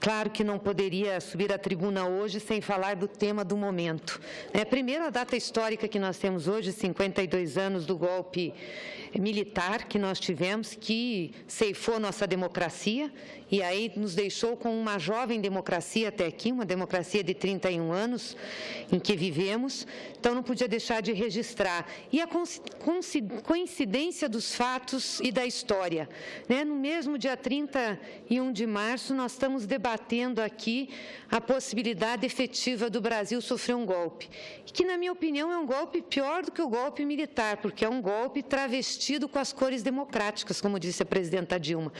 Claro que não poderia subir à tribuna hoje sem falar do tema do momento. Primeiro, a data histórica que nós temos hoje, 52 anos do golpe militar que nós tivemos, que ceifou nossa democracia e aí nos deixou com uma jovem democracia até aqui, uma democracia de 31 anos em que vivemos, então não podia deixar de registrar. E a coincidência dos fatos e da história. No mesmo dia 31 de março, nós estamos debatendo aqui a possibilidade efetiva do Brasil sofrer um golpe, que, na minha opinião, é um golpe pior do que o golpe militar, porque é um golpe travestido com as cores democráticas, como disse a presidenta Dilma.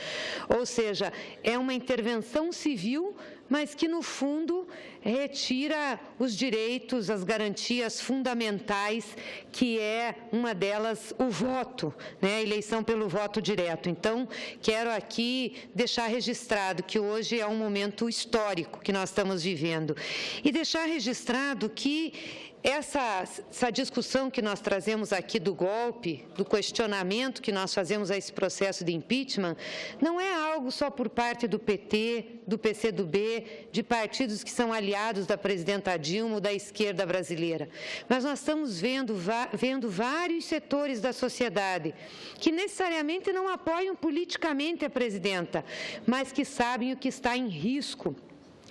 Ou seja, é uma intervenção civil, mas que, no fundo, retira os direitos, as garantias fundamentais, que é uma delas o voto, a eleição pelo voto direto. Então, quero aqui deixar registrado que hoje é um momento histórico que nós estamos vivendo. E deixar registrado que essa discussão que nós trazemos aqui do golpe, do questionamento que nós fazemos a esse processo de impeachment, não é algo só por parte do PT, do PCdoB, de partidos que são aliados da presidenta Dilma ou da esquerda brasileira. Mas nós estamos vendo vários setores da sociedade que necessariamente não apoiam politicamente a presidenta, mas que sabem o que está em risco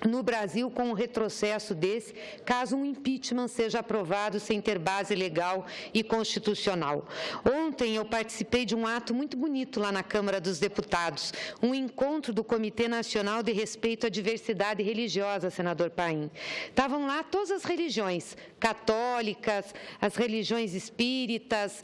no Brasil com um retrocesso desse, caso um impeachment seja aprovado sem ter base legal e constitucional. Ontem eu participei de um ato muito bonito lá na Câmara dos Deputados, um encontro do Comitê Nacional de Respeito à Diversidade Religiosa, senador Paim. Estavam lá todas as religiões, católicas, as religiões espíritas,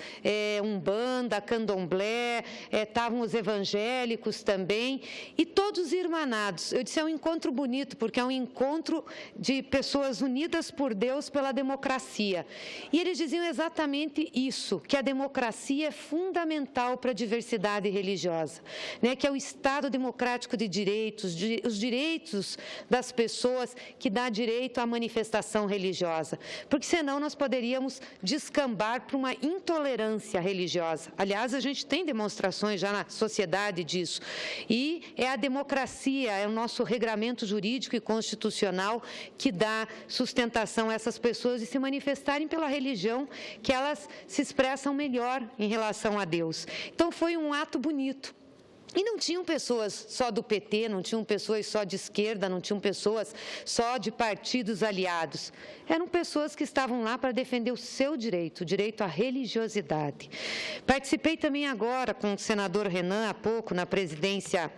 Umbanda, Candomblé, estavam os evangélicos também, e todos irmanados. Eu disse, é um encontro bonito, porque é um encontro de pessoas unidas por Deus pela democracia. E eles diziam exatamente isso, que a democracia é fundamental para a diversidade religiosa, que é o Estado democrático de direitos, os direitos das pessoas que dá direito à manifestação religiosa, porque senão nós poderíamos descambar para uma intolerância religiosa. Aliás, a gente tem demonstrações já na sociedade disso. E é a democracia, é o nosso regramento jurídico e constitucional que dá sustentação a essas pessoas de se manifestarem pela religião que elas se expressam melhor em relação a Deus. Então, foi um ato bonito. E não tinham pessoas só do PT, não tinham pessoas só de esquerda, não tinham pessoas só de partidos aliados. Eram pessoas que estavam lá para defender o seu direito, o direito à religiosidade. Participei também agora com o senador Renan, há pouco, na presidência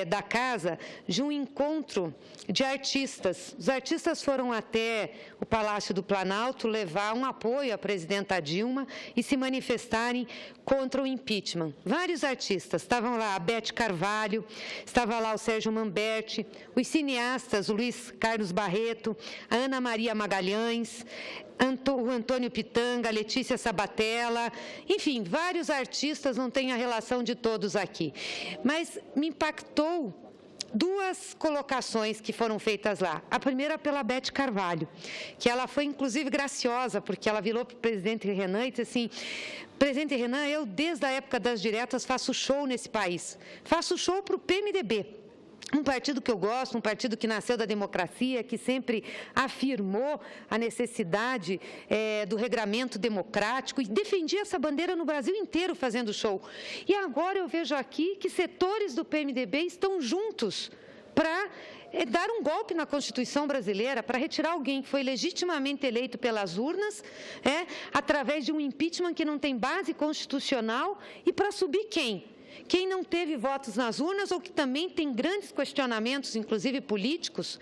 da Casa, de um encontro de artistas. Os artistas foram até o Palácio do Planalto levar um apoio à presidenta Dilma e se manifestarem contra o impeachment. Vários artistas estavam lá, a Beth Carvalho, estava lá o Sérgio Mamberti, os cineastas, o Luiz Carlos Barreto, a Ana Maria Magalhães, o Antônio Pitanga, a Letícia Sabatella, enfim, vários artistas, não tenho a relação de todos aqui. Mas me impactou duas colocações que foram feitas lá. A primeira pela Beth Carvalho, que ela foi, inclusive, graciosa, porque ela virou para o presidente Renan e disse assim: presidente Renan, eu, desde a época das diretas, faço show nesse país. Faço show para o PMDB. Um partido que eu gosto, um partido que nasceu da democracia, que sempre afirmou a necessidade do regramento democrático e defendia essa bandeira no Brasil inteiro fazendo show. E agora eu vejo aqui que setores do PMDB estão juntos para dar um golpe na Constituição brasileira, para retirar alguém que foi legitimamente eleito pelas urnas, através de um impeachment que não tem base constitucional, e para subir quem? Quem não teve votos nas urnas ou que também tem grandes questionamentos, inclusive políticos.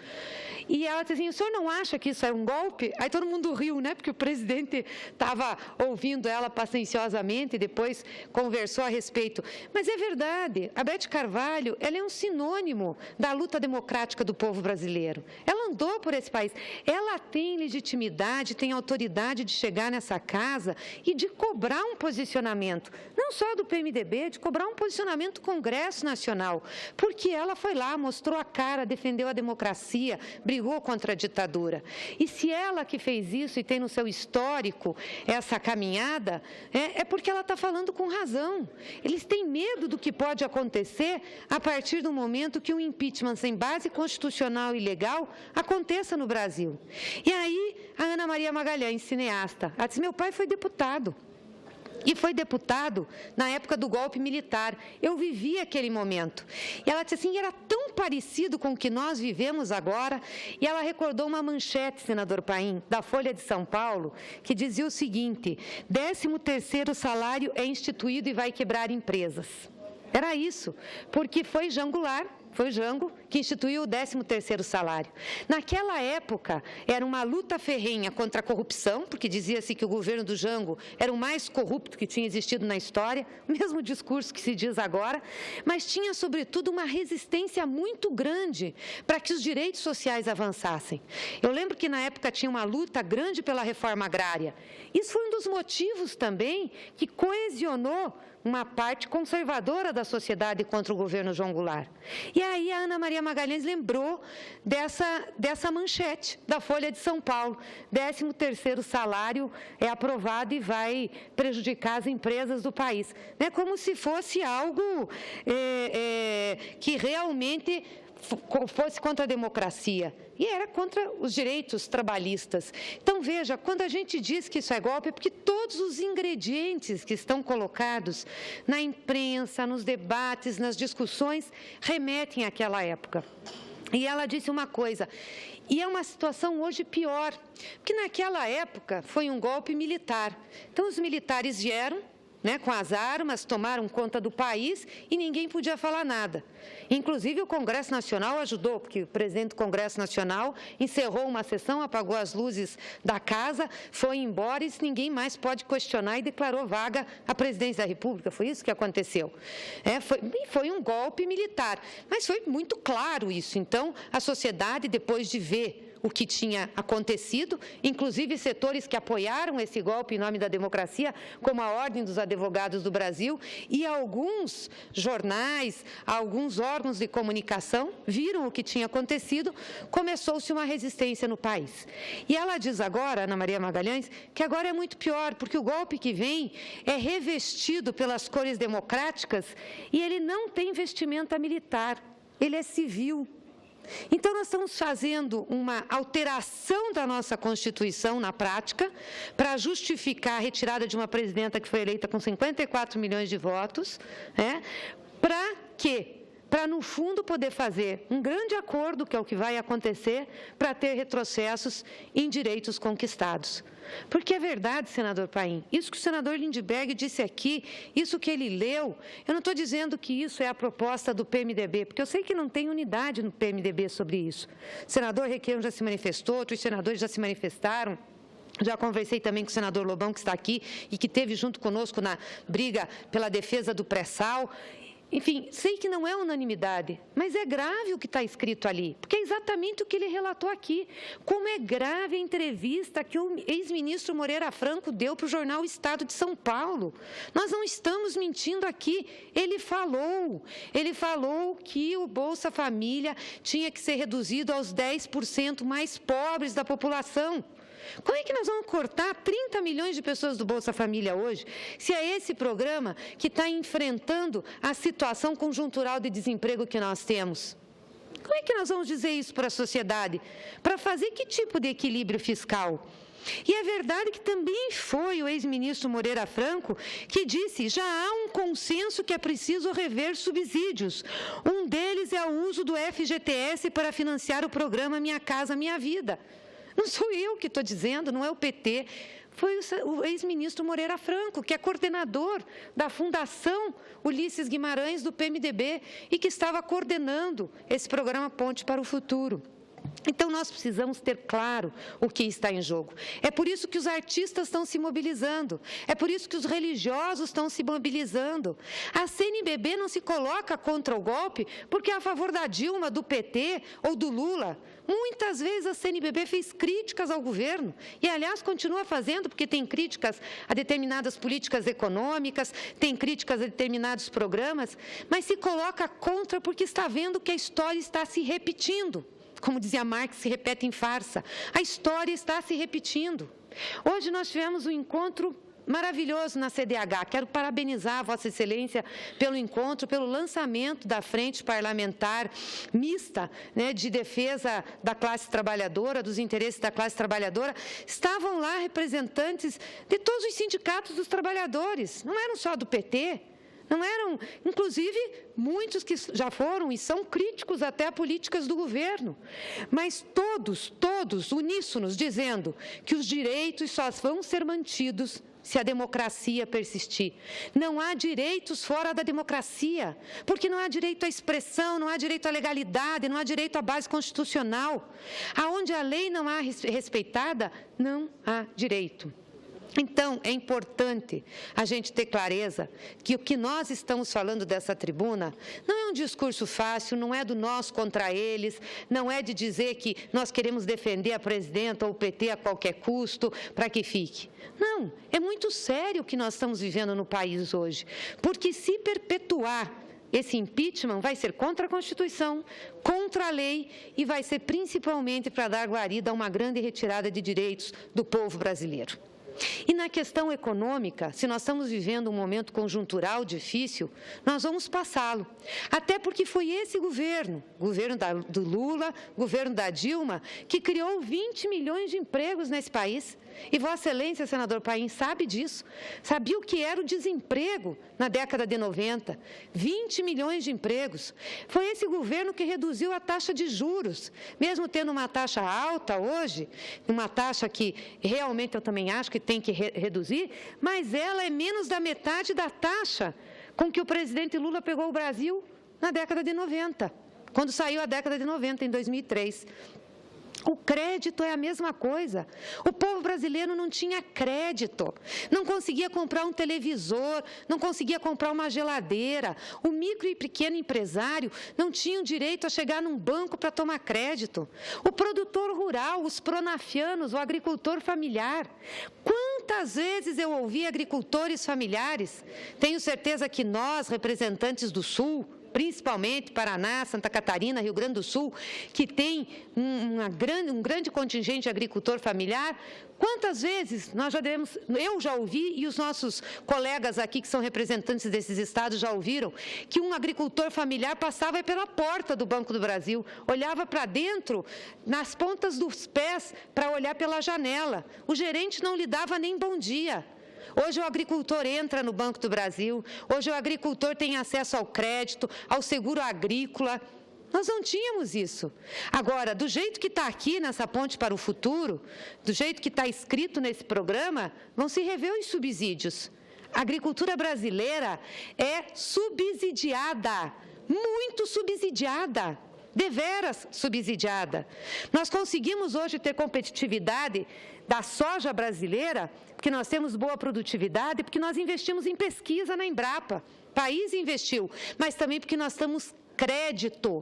E ela disse assim: o senhor não acha que isso é um golpe? Aí todo mundo riu, porque o presidente estava ouvindo ela pacienciosamente e depois conversou a respeito. Mas é verdade, a Beth Carvalho, ela é um sinônimo da luta democrática do povo brasileiro. Ela andou por esse país, ela tem legitimidade, tem autoridade de chegar nessa casa e de cobrar um posicionamento, não só do PMDB, de cobrar um posicionamento posicionamento do Congresso Nacional, porque ela foi lá, mostrou a cara, defendeu a democracia, brigou contra a ditadura. E se ela que fez isso e tem no seu histórico essa caminhada, é porque ela está falando com razão. Eles têm medo do que pode acontecer a partir do momento que um impeachment sem base constitucional e legal aconteça no Brasil. E aí, a Ana Maria Magalhães, cineasta, ela disse, meu pai foi deputado. E foi deputado na época do golpe militar. Eu vivi aquele momento. E ela disse assim, era tão parecido com o que nós vivemos agora. E ela recordou uma manchete, senador Paim, da Folha de São Paulo, que dizia o seguinte, 13º salário é instituído e vai quebrar empresas. Era isso, porque foi Jango Goulart, foi o Jango que instituiu o 13º salário. Naquela época, era uma luta ferrenha contra a corrupção, porque dizia-se que o governo do Jango era o mais corrupto que tinha existido na história, o mesmo discurso que se diz agora, mas tinha, sobretudo, uma resistência muito grande para que os direitos sociais avançassem. Eu lembro que, na época, tinha uma luta grande pela reforma agrária. Isso foi um dos motivos também que coesionou uma parte conservadora da sociedade contra o governo João Goulart. E aí a Ana Maria Magalhães lembrou dessa manchete da Folha de São Paulo. 13º salário é aprovado e vai prejudicar as empresas do país. Né? Como se fosse algo que realmente fosse contra a democracia. E era contra os direitos trabalhistas. Então, veja, quando a gente diz que isso é golpe, é porque todos os ingredientes que estão colocados na imprensa, nos debates, nas discussões, remetem àquela época. E ela disse uma coisa, e é uma situação hoje pior, porque naquela época foi um golpe militar. Então, os militares vieram, com as armas, tomaram conta do país e ninguém podia falar nada. Inclusive, o Congresso Nacional ajudou, porque o presidente do Congresso Nacional encerrou uma sessão, apagou as luzes da casa, foi embora e ninguém mais pode questionar e declarou vaga a presidência da República. Foi isso que aconteceu. Foi um golpe militar, mas foi muito claro isso. Então, a sociedade, depois de ver o que tinha acontecido, inclusive setores que apoiaram esse golpe em nome da democracia, como a Ordem dos Advogados do Brasil, e alguns jornais, alguns órgãos de comunicação viram o que tinha acontecido, começou-se uma resistência no país. E ela diz agora, Ana Maria Magalhães, que agora é muito pior, porque o golpe que vem é revestido pelas cores democráticas e ele não tem vestimenta militar, ele é civil. Então, nós estamos fazendo uma alteração da nossa Constituição na prática para justificar a retirada de uma presidenta que foi eleita com 54 milhões de votos, para quê? Para, no fundo, poder fazer um grande acordo, que é o que vai acontecer, para ter retrocessos em direitos conquistados. Porque é verdade, senador Paim, isso que o senador Lindbergh disse aqui, isso que ele leu, eu não estou dizendo que isso é a proposta do PMDB, porque eu sei que não tem unidade no PMDB sobre isso. O senador Requião já se manifestou, outros senadores já se manifestaram. Já conversei também com o senador Lobão, que está aqui, e que esteve junto conosco na briga pela defesa do pré-sal. Enfim, sei que não é unanimidade, mas é grave o que está escrito ali, porque é exatamente o que ele relatou aqui. Como é grave a entrevista que o ex-ministro Moreira Franco deu para o jornal Estado de São Paulo. Nós não estamos mentindo aqui. Ele falou que o Bolsa Família tinha que ser reduzido aos 10% mais pobres da população. Como é que nós vamos cortar 30 milhões de pessoas do Bolsa Família hoje, se é esse programa que está enfrentando a situação conjuntural de desemprego que nós temos? Como é que nós vamos dizer isso para a sociedade? Para fazer que tipo de equilíbrio fiscal? E é verdade que também foi o ex-ministro Moreira Franco que disse, já há um consenso que é preciso rever subsídios. Um deles é o uso do FGTS para financiar o programa Minha Casa Minha Vida. Não sou eu que estou dizendo, não é o PT, foi o ex-ministro Moreira Franco, que é coordenador da Fundação Ulisses Guimarães, do PMDB, e que estava coordenando esse programa Ponte para o Futuro. Então, nós precisamos ter claro o que está em jogo. É por isso que os artistas estão se mobilizando, é por isso que os religiosos estão se mobilizando. A CNBB não se coloca contra o golpe porque é a favor da Dilma, do PT ou do Lula. Muitas vezes a CNBB fez críticas ao governo e, aliás, continua fazendo, porque tem críticas a determinadas políticas econômicas, tem críticas a determinados programas, mas se coloca contra porque está vendo que a história está se repetindo. Como dizia Marx, se repete em farsa. A história está se repetindo. Hoje nós tivemos um encontro maravilhoso na CDH. Quero parabenizar a Vossa Excelência pelo encontro, pelo lançamento da Frente Parlamentar Mista, né, de defesa da classe trabalhadora, dos interesses da classe trabalhadora. Estavam lá representantes de todos os sindicatos dos trabalhadores, não eram só do PT. Não eram, inclusive, muitos que já foram e são críticos até a políticas do governo, mas todos uníssonos, dizendo que os direitos só vão ser mantidos se a democracia persistir. Não há direitos fora da democracia, porque não há direito à expressão, não há direito à legalidade, não há direito à base constitucional. Aonde a lei não há respeitada, não há direito. Então, é importante a gente ter clareza que o que nós estamos falando dessa tribuna não é um discurso fácil, não é do nós contra eles, não é de dizer que nós queremos defender a presidenta ou o PT a qualquer custo para que fique. Não, é muito sério o que nós estamos vivendo no país hoje, porque se perpetuar esse impeachment vai ser contra a Constituição, contra a lei e vai ser principalmente para dar guarida a uma grande retirada de direitos do povo brasileiro. E na questão econômica, se nós estamos vivendo um momento conjuntural difícil, nós vamos passá-lo. Até porque foi esse governo do Lula, governo da Dilma, que criou 20 milhões de empregos nesse país. E Vossa Excelência, senador Paim, sabe disso. Sabia o que era o desemprego na década de 90. 20 milhões de empregos. Foi esse governo que reduziu a taxa de juros. Mesmo tendo uma taxa alta hoje, uma taxa que realmente eu também acho que tem que reduzir, mas ela é menos da metade da taxa com que o presidente Lula pegou o Brasil na década de 90, quando saiu a década de 90, em 2003. O crédito é a mesma coisa. O povo brasileiro não tinha crédito, não conseguia comprar um televisor, não conseguia comprar uma geladeira. O micro e pequeno empresário não tinham direito a chegar num banco para tomar crédito. O produtor rural, os pronafianos, o agricultor familiar. Quantas vezes eu ouvi agricultores familiares? Tenho certeza que nós, representantes do Sul, principalmente Paraná, Santa Catarina, Rio Grande do Sul, que tem um grande contingente de agricultor familiar, quantas vezes eu já ouvi, e os nossos colegas aqui que são representantes desses estados já ouviram, que um agricultor familiar passava pela porta do Banco do Brasil, olhava para dentro, nas pontas dos pés, para olhar pela janela. O gerente não lhe dava nem bom dia. Hoje o agricultor entra no Banco do Brasil, hoje o agricultor tem acesso ao crédito, ao seguro agrícola. Nós não tínhamos isso. Agora, do jeito que está aqui nessa ponte para o futuro, do jeito que está escrito nesse programa, vão se rever os subsídios. A agricultura brasileira é subsidiada, muito subsidiada. Deveras subsidiada. Nós conseguimos hoje ter competitividade da soja brasileira, porque nós temos boa produtividade, porque nós investimos em pesquisa na Embrapa. O país investiu, mas também porque nós damos crédito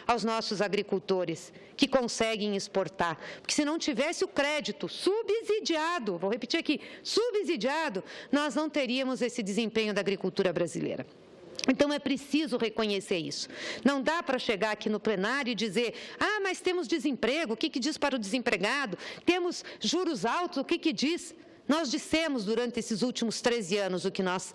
aos nossos agricultores que conseguem exportar. Porque se não tivesse o crédito subsidiado, vou repetir aqui, subsidiado, nós não teríamos esse desempenho da agricultura brasileira. Então, é preciso reconhecer isso. Não dá para chegar aqui no plenário e dizer, mas temos desemprego, o que diz para o desempregado? Temos juros altos, o que diz? Nós dissemos durante esses últimos 13 anos o que nós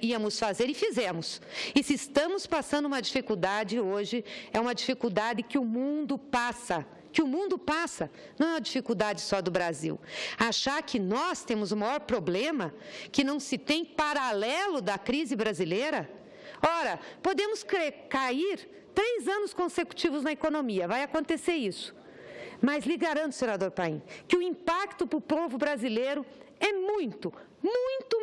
íamos fazer e fizemos. E se estamos passando uma dificuldade hoje, é uma dificuldade que o mundo passa. Não é uma dificuldade só do Brasil. Achar que nós temos o maior problema, que não se tem paralelo da crise brasileira. Ora, podemos cair 3 anos consecutivos na economia, vai acontecer isso. Mas lhe garanto, senador Paim, que o impacto para o povo brasileiro é muito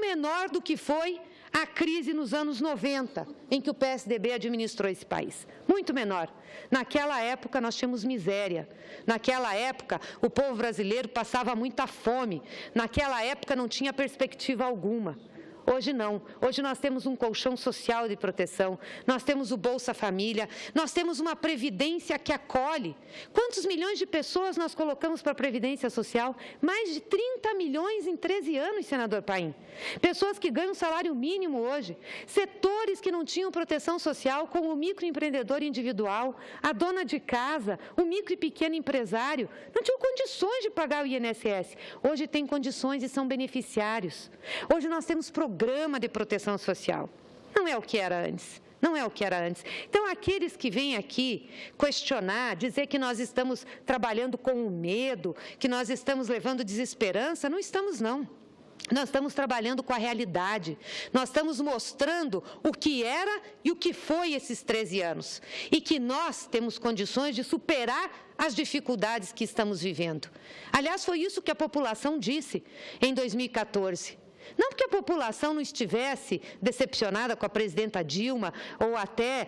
menor do que foi à crise nos anos 90, em que o PSDB administrou esse país. Muito menor. Naquela época, nós tínhamos miséria. Naquela época, o povo brasileiro passava muita fome. Naquela época, não tinha perspectiva alguma. Hoje não. Hoje nós temos um colchão social de proteção, nós temos o Bolsa Família, nós temos uma previdência que acolhe. Quantos milhões de pessoas nós colocamos para a Previdência Social? Mais de 30 milhões em 13 anos, senador Paim. Pessoas que ganham salário mínimo hoje, setores que não tinham proteção social, como o microempreendedor individual, a dona de casa, o micro e pequeno empresário, não tinham condições de pagar o INSS. Hoje tem condições e são beneficiários. Hoje nós temos programa de proteção social. Não é o que era antes. Não é o que era antes. Então, aqueles que vêm aqui questionar, dizer que nós estamos trabalhando com o medo, que nós estamos levando desesperança, não estamos, não. Nós estamos trabalhando com a realidade. Nós estamos mostrando o que era e o que foi esses 13 anos. E que nós temos condições de superar as dificuldades que estamos vivendo. Aliás, foi isso que a população disse em 2014. Não porque a população não estivesse decepcionada com a presidenta Dilma ou até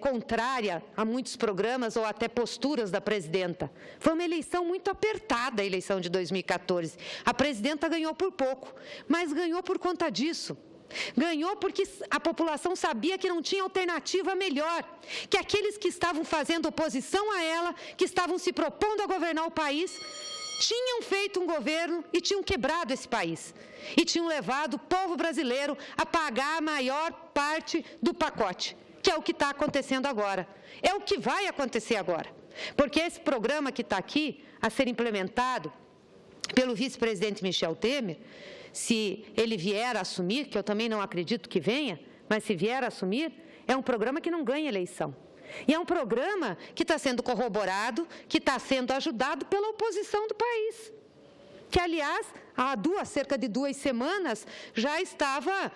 contrária a muitos programas ou até posturas da presidenta. Foi uma eleição muito apertada, a eleição de 2014. A presidenta ganhou por pouco, mas ganhou por conta disso. Ganhou porque a população sabia que não tinha alternativa melhor, que aqueles que estavam fazendo oposição a ela, que estavam se propondo a governar o país, tinham feito um governo e tinham quebrado esse país. E tinham levado o povo brasileiro a pagar a maior parte do pacote, que é o que está acontecendo agora. É o que vai acontecer agora. Porque esse programa que está aqui, a ser implementado pelo vice-presidente Michel Temer, se ele vier a assumir, que eu também não acredito que venha, mas se vier a assumir, é um programa que não ganha eleição. E é um programa que está sendo corroborado, que está sendo ajudado pela oposição do país, que, aliás, há cerca de 2 semanas, já estava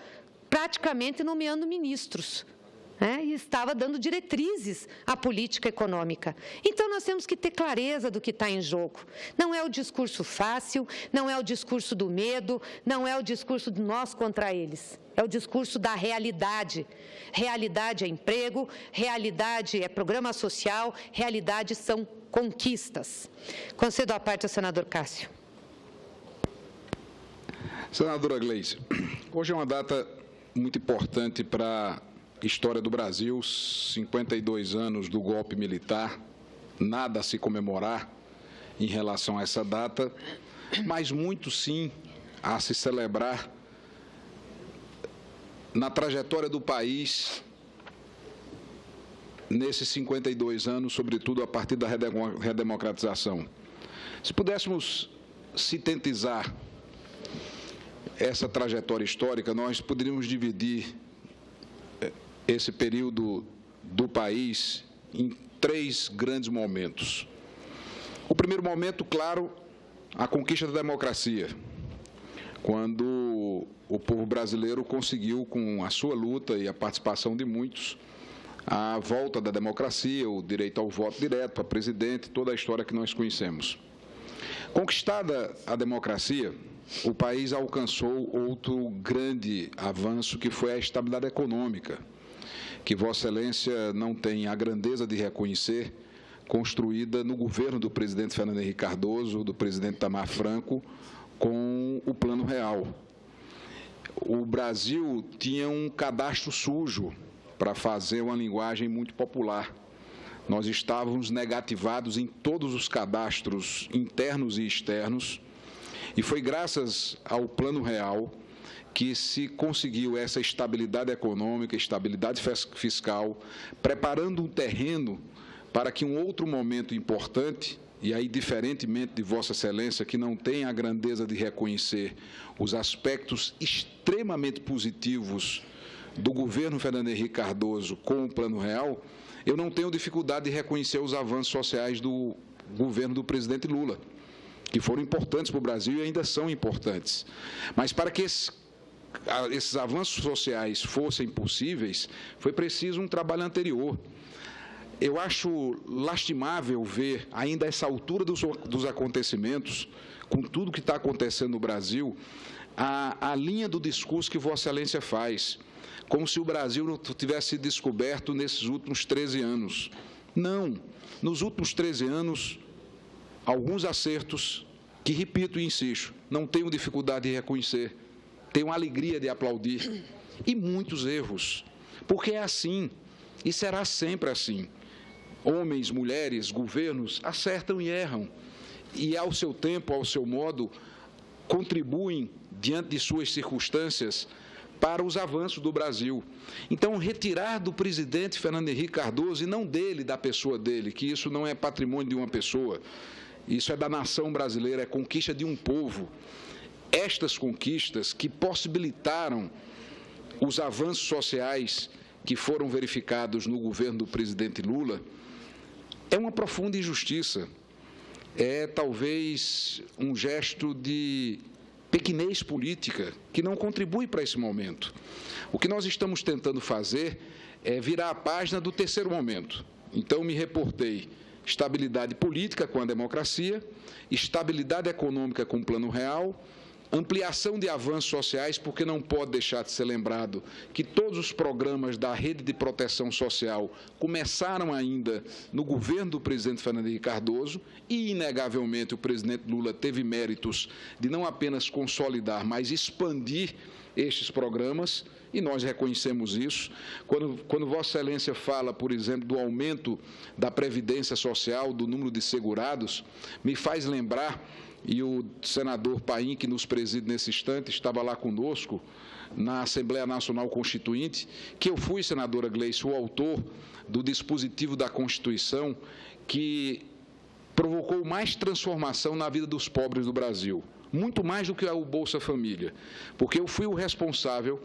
praticamente nomeando ministros, e estava dando diretrizes à política econômica. Então, nós temos que ter clareza do que está em jogo. Não é o discurso fácil, não é o discurso do medo, não é o discurso de nós contra eles. É o discurso da realidade. Realidade é emprego, realidade é programa social, realidade são conquistas. Concedo a parte ao senador Cássio. Senadora Gleice, hoje é uma data muito importante para a história do Brasil, 52 anos do golpe militar, nada a se comemorar em relação a essa data, mas muito sim a se celebrar na trajetória do país nesses 52 anos, sobretudo a partir da redemocratização. Se pudéssemos sintetizar essa trajetória histórica, nós poderíamos dividir esse período do país em 3 grandes momentos. O primeiro momento, claro, a conquista da democracia, quando o povo brasileiro conseguiu, com a sua luta e a participação de muitos, a volta da democracia, o direito ao voto direto para presidente, toda a história que nós conhecemos. Conquistada a democracia, o país alcançou outro grande avanço, que foi a estabilidade econômica, que Vossa Excelência não tem a grandeza de reconhecer, construída no governo do presidente Fernando Henrique Cardoso, do presidente Itamar Franco, com o Plano Real. O Brasil tinha um cadastro sujo, para fazer uma linguagem muito popular. Nós estávamos negativados em todos os cadastros internos e externos, e foi graças ao Plano Real que se conseguiu essa estabilidade econômica, estabilidade fiscal, preparando um terreno para que um outro momento importante, e aí diferentemente de Vossa Excelência, que não tem a grandeza de reconhecer os aspectos extremamente positivos do governo Fernando Henrique Cardoso com o Plano Real, eu não tenho dificuldade de reconhecer os avanços sociais do governo do presidente Lula, que foram importantes para o Brasil e ainda são importantes. Mas para que esses avanços sociais fossem possíveis, foi preciso um trabalho anterior. Eu acho lastimável ver, ainda a essa altura dos acontecimentos, com tudo que está acontecendo no Brasil, a linha do discurso que Vossa Excelência faz, como se o Brasil não tivesse sido descoberto nesses últimos 13 anos. Não. Nos últimos 13 anos, alguns acertos que, repito e insisto, não tenho dificuldade de reconhecer, tenho alegria de aplaudir, e muitos erros, porque é assim, e será sempre assim. Homens, mulheres, governos acertam e erram, e ao seu tempo, ao seu modo, contribuem, diante de suas circunstâncias, para os avanços do Brasil. Então, retirar do presidente Fernando Henrique Cardoso, e não dele, da pessoa dele, que isso não é patrimônio de uma pessoa, isso é da nação brasileira, é conquista de um povo. Estas conquistas que possibilitaram os avanços sociais que foram verificados no governo do presidente Lula, é uma profunda injustiça. É talvez um gesto de pequenez política que não contribui para esse momento. O que nós estamos tentando fazer é virar a página do terceiro momento. Então, me reportei estabilidade política com a democracia, estabilidade econômica com o Plano Real, ampliação de avanços sociais, porque não pode deixar de ser lembrado que todos os programas da rede de proteção social começaram ainda no governo do presidente Fernando Henrique Cardoso e, inegavelmente, o presidente Lula teve méritos de não apenas consolidar, mas expandir estes programas, e nós reconhecemos isso. Quando Vossa Excelência fala, por exemplo, do aumento da Previdência Social, do número de segurados, me faz lembrar, e o senador Paim, que nos preside nesse instante, estava lá conosco, na Assembleia Nacional Constituinte, que eu fui, senadora Gleice, o autor do dispositivo da Constituição que provocou mais transformação na vida dos pobres do Brasil, muito mais do que o Bolsa Família, porque eu fui o responsável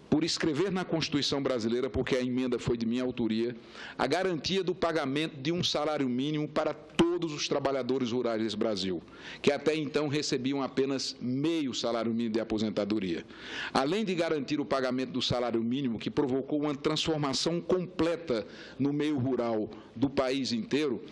por escrever na Constituição brasileira, porque a emenda foi de minha autoria, a garantia do pagamento de um salário mínimo para todos os trabalhadores rurais desse Brasil, que até então recebiam apenas meio salário mínimo de aposentadoria. Além de garantir o pagamento do salário mínimo, que provocou uma transformação completa no meio rural do país inteiro,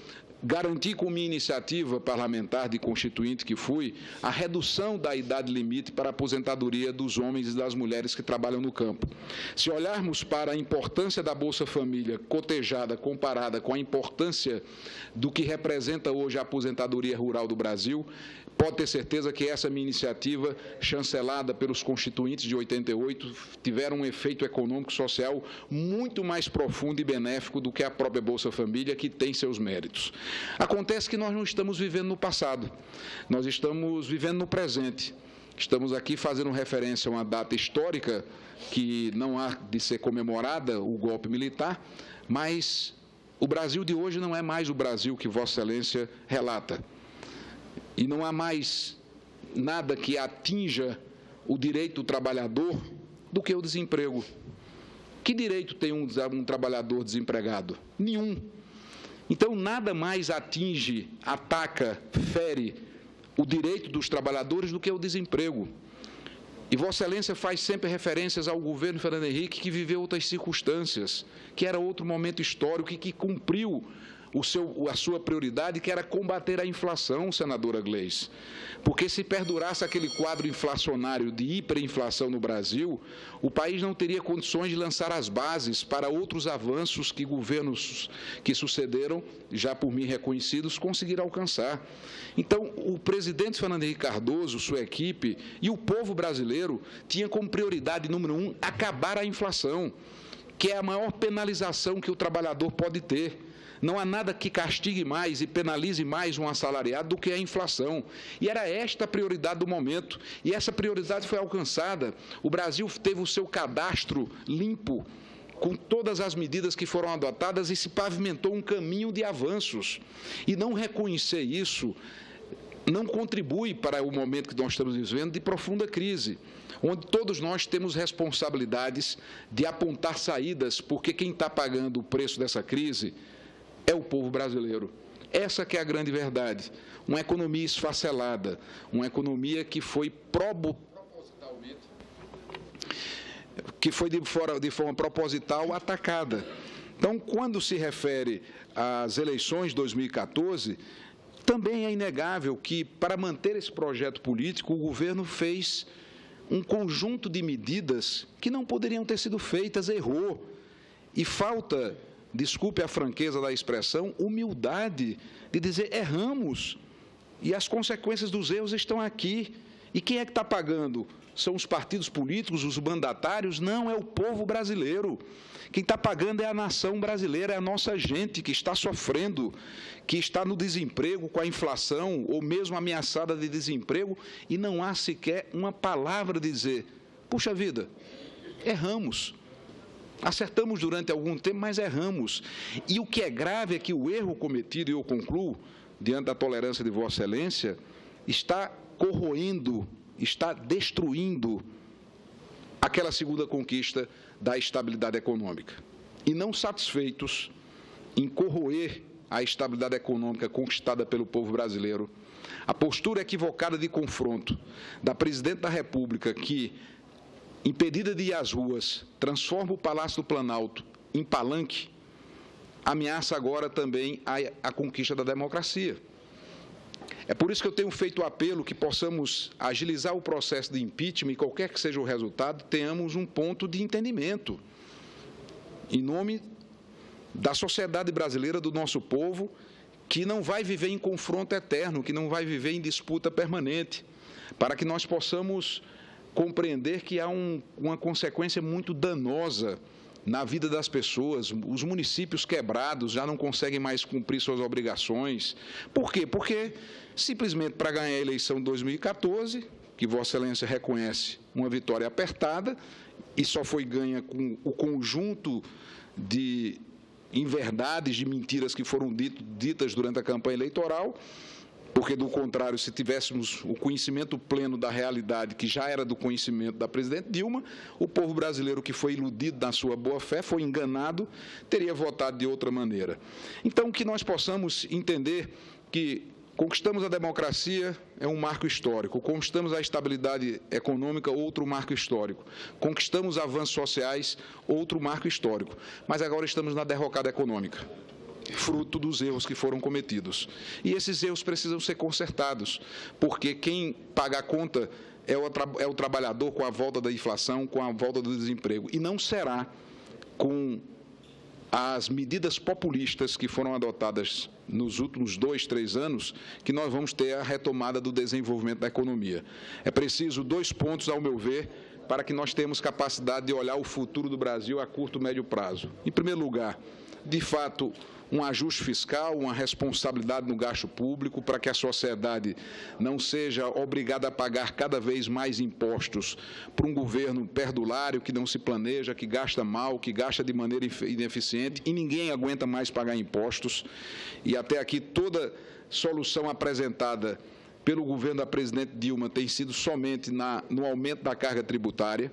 garanti com minha iniciativa parlamentar de constituinte que fui, a redução da idade limite para a aposentadoria dos homens e das mulheres que trabalham no campo. Se olharmos para a importância da Bolsa Família cotejada, comparada com a importância do que representa hoje a aposentadoria rural do Brasil, pode ter certeza que essa minha iniciativa, chancelada pelos constituintes de 88, tiveram um efeito econômico e social muito mais profundo e benéfico do que a própria Bolsa Família, que tem seus méritos. Acontece que nós não estamos vivendo no passado, nós estamos vivendo no presente. Estamos aqui fazendo referência a uma data histórica que não há de ser comemorada, o golpe militar, mas o Brasil de hoje não é mais o Brasil que Vossa Excelência relata. E não há mais nada que atinja o direito do trabalhador do que o desemprego. Que direito tem um trabalhador desempregado? Nenhum. Então, nada mais atinge, ataca, fere o direito dos trabalhadores do que o desemprego. E Vossa Excelência faz sempre referências ao governo Fernando Henrique, que viveu outras circunstâncias, que era outro momento histórico e que cumpriu a sua prioridade, que era combater a inflação, senadora Gleice. Porque se perdurasse aquele quadro inflacionário de hiperinflação no Brasil, o país não teria condições de lançar as bases para outros avanços que governos que sucederam, já por mim reconhecidos, conseguiram alcançar. Então, o presidente Fernando Henrique Cardoso, sua equipe e o povo brasileiro tinham como prioridade número 1 acabar a inflação, que é a maior penalização que o trabalhador pode ter. Não há nada que castigue mais e penalize mais um assalariado do que a inflação. E era esta a prioridade do momento. E essa prioridade foi alcançada. O Brasil teve o seu cadastro limpo, com todas as medidas que foram adotadas, e se pavimentou um caminho de avanços. E não reconhecer isso não contribui para o momento que nós estamos vivendo de profunda crise, onde todos nós temos responsabilidades de apontar saídas, porque quem está pagando o preço dessa crise é o povo brasileiro. Essa que é a grande verdade. Uma economia esfacelada, uma economia que foi de forma proposital atacada. Então, quando se refere às eleições de 2014, também é inegável que, para manter esse projeto político, o governo fez um conjunto de medidas que não poderiam ter sido feitas, errou. E falta, desculpe a franqueza da expressão, humildade de dizer erramos. E as consequências dos erros estão aqui. E quem é que está pagando? São os partidos políticos, os mandatários? Não, é o povo brasileiro. Quem está pagando é a nação brasileira, é a nossa gente que está sofrendo, que está no desemprego com a inflação, ou mesmo ameaçada de desemprego, e não há sequer uma palavra de dizer, puxa vida, erramos. Acertamos durante algum tempo, mas erramos. E o que é grave é que o erro cometido, e eu concluo, diante da tolerância de Vossa Excelência, está corroendo, está destruindo aquela segunda conquista da estabilidade econômica. E não satisfeitos em corroer a estabilidade econômica conquistada pelo povo brasileiro, a postura equivocada de confronto da Presidente da República, que, impedida de ir às ruas, transforma o Palácio do Planalto em palanque, ameaça agora também a conquista da democracia. É por isso que eu tenho feito o apelo que possamos agilizar o processo de impeachment e, qualquer que seja o resultado, tenhamos um ponto de entendimento, em nome da sociedade brasileira, do nosso povo, que não vai viver em confronto eterno, que não vai viver em disputa permanente, para que nós possamos compreender que há uma consequência muito danosa na vida das pessoas. Os municípios quebrados já não conseguem mais cumprir suas obrigações. Por quê? Porque, simplesmente, para ganhar a eleição de 2014, que Vossa Excelência reconhece uma vitória apertada, e só foi ganha com o conjunto de inverdades, de mentiras que foram ditas durante a campanha eleitoral, porque, do contrário, se tivéssemos o conhecimento pleno da realidade, que já era do conhecimento da presidente Dilma, o povo brasileiro que foi iludido na sua boa-fé, foi enganado, teria votado de outra maneira. Então, que nós possamos entender que conquistamos a democracia, é um marco histórico. Conquistamos a estabilidade econômica, outro marco histórico. Conquistamos avanços sociais, outro marco histórico. Mas agora estamos na derrocada econômica, fruto dos erros que foram cometidos. E esses erros precisam ser consertados, porque quem paga a conta é o trabalhador com a volta da inflação, com a volta do desemprego. E não será com as medidas populistas que foram adotadas nos últimos 2, 3 anos que nós vamos ter a retomada do desenvolvimento da economia. É preciso 2 pontos, ao meu ver, para que nós tenhamos capacidade de olhar o futuro do Brasil a curto e médio prazo. Em primeiro lugar, de fato, um ajuste fiscal, uma responsabilidade no gasto público, para que a sociedade não seja obrigada a pagar cada vez mais impostos por um governo perdulário que não se planeja, que gasta mal, que gasta de maneira ineficiente, e ninguém aguenta mais pagar impostos. E até aqui toda solução apresentada pelo governo da presidente Dilma tem sido somente no aumento da carga tributária,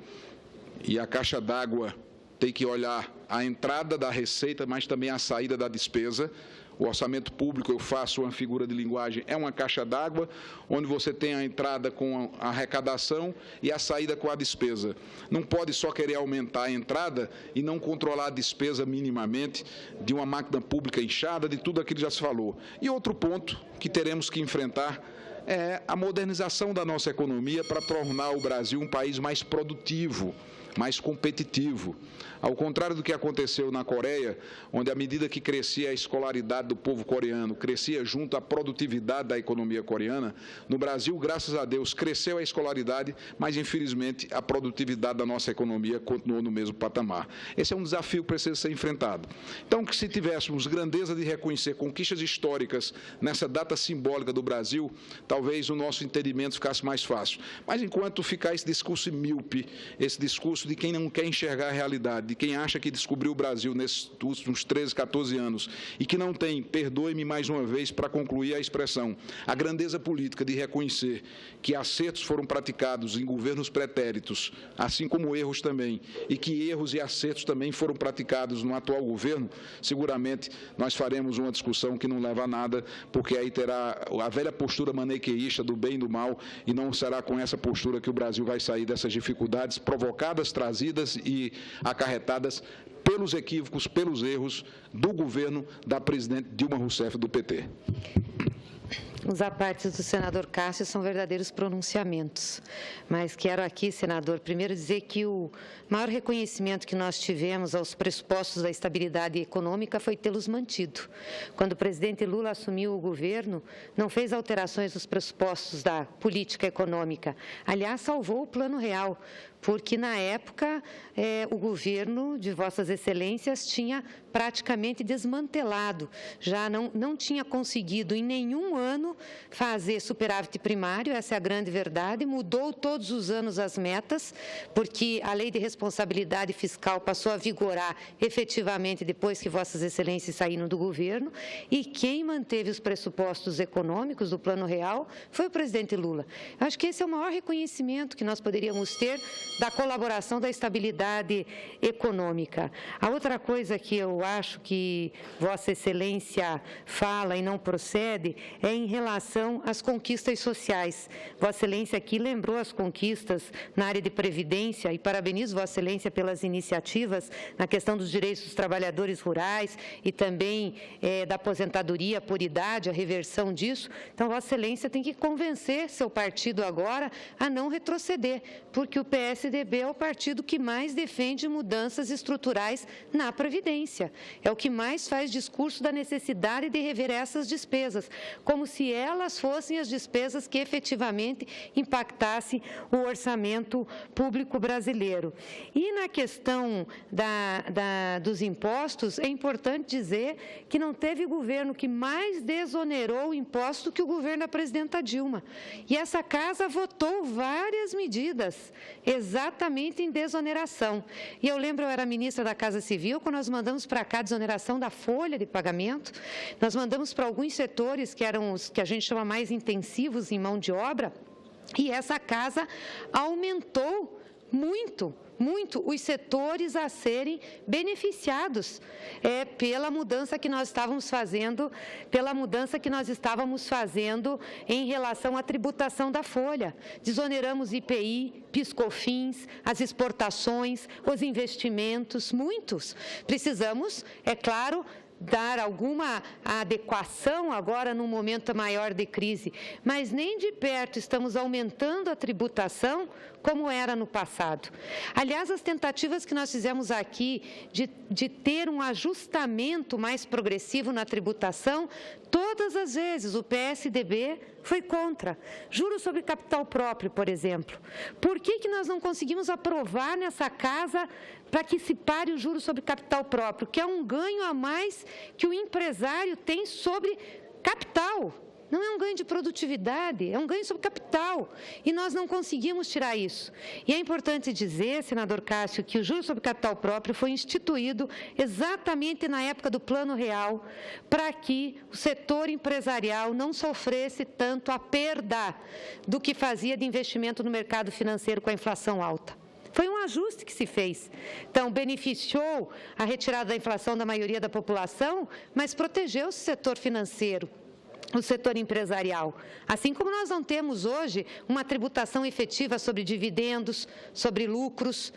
e a caixa d'água tem que olhar a entrada da receita, mas também a saída da despesa. O orçamento público, eu faço uma figura de linguagem, é uma caixa d'água, onde você tem a entrada com a arrecadação e a saída com a despesa. Não pode só querer aumentar a entrada e não controlar a despesa minimamente de uma máquina pública inchada, de tudo aquilo que já se falou. E outro ponto que teremos que enfrentar é a modernização da nossa economia para tornar o Brasil um país mais produtivo, mais competitivo. Ao contrário do que aconteceu na Coreia, onde, à medida que crescia a escolaridade do povo coreano, crescia junto à produtividade da economia coreana, no Brasil, graças a Deus, cresceu a escolaridade, mas, infelizmente, a produtividade da nossa economia continuou no mesmo patamar. Esse é um desafio que precisa ser enfrentado. Então, que se tivéssemos grandeza de reconhecer conquistas históricas nessa data simbólica do Brasil, talvez o nosso entendimento ficasse mais fácil. Mas, enquanto ficar esse discurso míope, esse discurso de quem não quer enxergar a realidade, de quem acha que descobriu o Brasil nesses últimos 13, 14 anos e que não tem, perdoe-me mais uma vez para concluir a expressão, a grandeza política de reconhecer que acertos foram praticados em governos pretéritos, assim como erros também, e que erros e acertos também foram praticados no atual governo, seguramente nós faremos uma discussão que não leva a nada, porque aí terá a velha postura maniqueísta do bem e do mal, e não será com essa postura que o Brasil vai sair dessas dificuldades provocadas, trazidas e acarretadas pelos equívocos, pelos erros do governo da presidente Dilma Rousseff, do PT. Os apartes do senador Cássio são verdadeiros pronunciamentos, mas quero aqui, senador, primeiro dizer que o maior reconhecimento que nós tivemos aos pressupostos da estabilidade econômica foi tê-los mantido. Quando o presidente Lula assumiu o governo, não fez alterações nos pressupostos da política econômica. Aliás, salvou o Plano Real, porque, na época, o governo de Vossas Excelências tinha praticamente desmantelado, já não tinha conseguido em nenhum ano fazer superávit primário, essa é a grande verdade, mudou todos os anos as metas, porque a lei de responsabilidade fiscal passou a vigorar efetivamente depois que Vossas Excelências saíram do governo, e quem manteve os pressupostos econômicos do Plano Real foi o presidente Lula. Eu acho que esse é o maior reconhecimento que nós poderíamos ter da colaboração da estabilidade econômica. A outra coisa que eu acho que Vossa Excelência fala e não procede é em relação às conquistas sociais. Vossa Excelência aqui lembrou as conquistas na área de previdência e parabenizo Vossa Excelência pelas iniciativas na questão dos direitos dos trabalhadores rurais e também da aposentadoria por idade, a reversão disso. Então, Vossa Excelência tem que convencer seu partido agora a não retroceder, porque o PSDB é o partido que mais defende mudanças estruturais na Previdência. É o que mais faz discurso da necessidade de rever essas despesas, como se elas fossem as despesas que efetivamente impactassem o orçamento público brasileiro. E na questão dos impostos, é importante dizer que não teve governo que mais desonerou o imposto que o governo da presidenta Dilma. E essa casa votou várias medidas, exatamente em desoneração. E eu lembro, eu era ministra da Casa Civil, quando nós mandamos para cá a desoneração da folha de pagamento, nós mandamos para alguns setores que eram os que a gente chama mais intensivos em mão de obra, e essa casa aumentou muito os setores a serem beneficiados pela mudança que nós estávamos fazendo, em relação à tributação da folha. Desoneramos IPI, PIS/COFINS, as exportações, os investimentos, muitos. Precisamos, é claro, dar alguma adequação agora num momento maior de crise, mas nem de perto estamos aumentando a tributação como era no passado. Aliás, as tentativas que nós fizemos aqui de ter um ajustamento mais progressivo na tributação, todas as vezes o PSDB foi contra. Juros sobre capital próprio, por exemplo. Por que nós não conseguimos aprovar nessa casa para que se pare o juros sobre capital próprio, que é um ganho a mais que o empresário tem sobre capital? Não é um ganho de produtividade, é um ganho sobre capital. E nós não conseguimos tirar isso. E é importante dizer, senador Cássio, que o juros sobre capital próprio foi instituído exatamente na época do Plano Real, para que o setor empresarial não sofresse tanto a perda do que fazia de investimento no mercado financeiro com a inflação alta. Foi um ajuste que se fez. Então, beneficiou a retirada da inflação da maioria da população, mas protegeu o setor financeiro, o setor empresarial. Assim como nós não temos hoje uma tributação efetiva sobre dividendos, sobre lucros,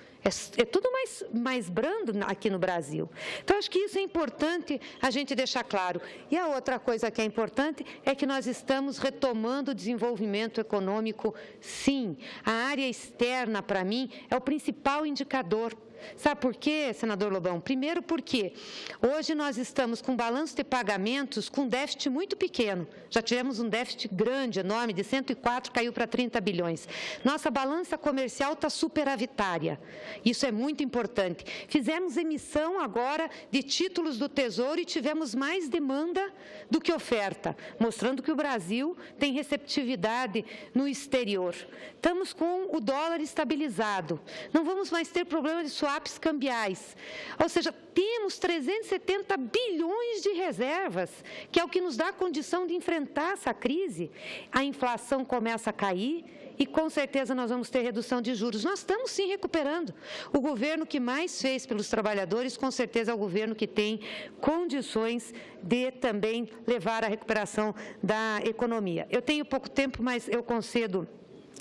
é tudo mais brando aqui no Brasil. Então, acho que isso é importante a gente deixar claro. E a outra coisa que é importante é que nós estamos retomando o desenvolvimento econômico, sim. A área externa, para mim, é o principal indicador. Sabe por quê, senador Lobão? Primeiro porque hoje nós estamos com balanço de pagamentos com déficit muito pequeno. Já tivemos um déficit grande, enorme, de 104, caiu para 30 bilhões. Nossa balança comercial está superavitária. Isso é muito importante. Fizemos emissão agora de títulos do Tesouro e tivemos mais demanda do que oferta, mostrando que o Brasil tem receptividade no exterior. Estamos com o dólar estabilizado. Não vamos mais ter problema de swaps cambiais. Ou seja, temos 370 bilhões de reservas, que é o que nos dá a condição de enfrentar essa crise. A inflação começa a cair e, com certeza, nós vamos ter redução de juros. Nós estamos, sim, recuperando. O governo que mais fez pelos trabalhadores, com certeza, é o governo que tem condições de também levar à recuperação da economia. Eu tenho pouco tempo, mas eu concedo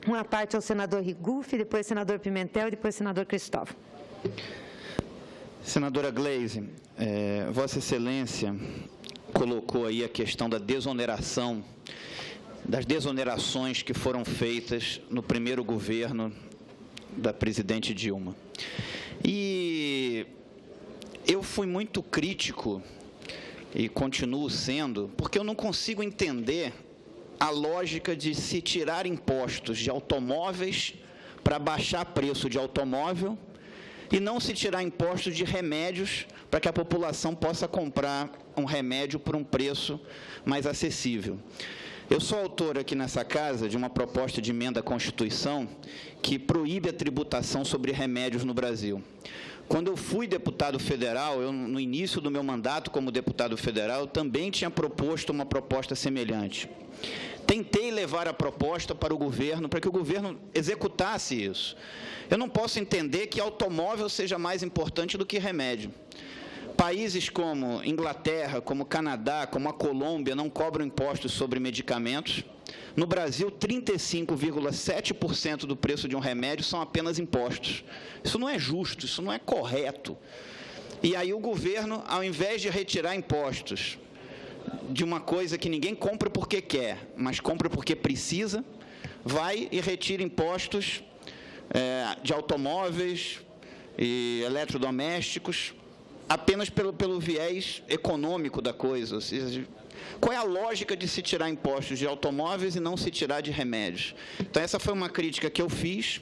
uma parte ao senador Rigufe, depois senador Pimentel e depois senador Cristóvão. Senadora Gleisi, Vossa Excelência colocou aí a questão da desoneração das desonerações que foram feitas no primeiro governo da presidente Dilma. E eu fui muito crítico, e continuo sendo, porque eu não consigo entender a lógica de se tirar impostos de automóveis para baixar preço de automóvel e não se tirar impostos de remédios para que a população possa comprar um remédio por um preço mais acessível. Eu sou autor aqui nessa casa de uma proposta de emenda à Constituição que proíbe a tributação sobre remédios no Brasil. Quando eu fui deputado federal, no início do meu mandato como deputado federal, eu também tinha proposto uma proposta semelhante. Tentei levar a proposta para o governo, para que o governo executasse isso. Eu não posso entender que automóvel seja mais importante do que remédio. Países como Inglaterra, como Canadá, como a Colômbia não cobram impostos sobre medicamentos. No Brasil, 35,7% do preço de um remédio são apenas impostos. Isso não é justo, isso não é correto. E aí o governo, ao invés de retirar impostos de uma coisa que ninguém compra porque quer, mas compra porque precisa, vai e retira impostos de automóveis e eletrodomésticos, apenas pelo viés econômico da coisa. Ou seja, qual é a lógica de se tirar impostos de automóveis e não se tirar de remédios? Então, essa foi uma crítica que eu fiz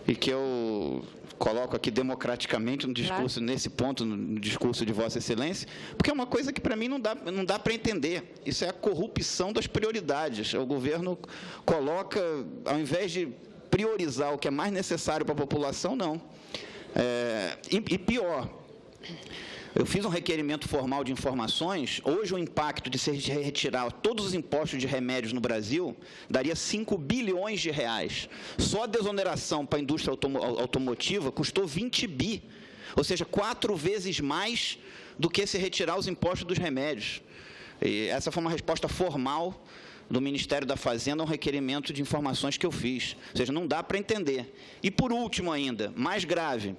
e que eu coloco aqui democraticamente no discurso, claro, nesse ponto, no discurso de Vossa Excelência, porque é uma coisa que, para mim, não dá para entender. Isso é a corrupção das prioridades. O governo coloca, ao invés de priorizar o que é mais necessário para a população, não. E pior, eu fiz um requerimento formal de informações. Hoje o impacto de se retirar todos os impostos de remédios no Brasil daria 5 bilhões de reais. Só a desoneração para a indústria automotiva custou 20 bi, ou seja, 4 vezes mais do que se retirar os impostos dos remédios. E essa foi uma resposta formal do Ministério da Fazenda a um requerimento de informações que eu fiz. Ou seja, não dá para entender. E por último ainda, mais grave,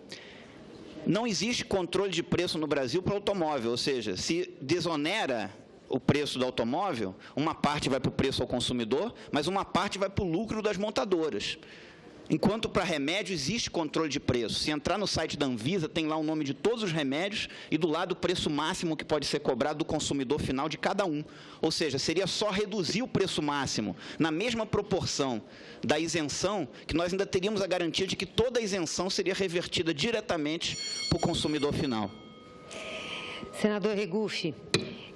não existe controle de preço no Brasil para automóvel, ou seja, se desonera o preço do automóvel, uma parte vai para o preço ao consumidor, mas uma parte vai para o lucro das montadoras. Enquanto para remédio existe controle de preço. Se entrar no site da Anvisa, tem lá o nome de todos os remédios e do lado o preço máximo que pode ser cobrado do consumidor final de cada um. Ou seja, seria só reduzir o preço máximo na mesma proporção da isenção, que nós ainda teríamos a garantia de que toda a isenção seria revertida diretamente para o consumidor final. Senador Regufe,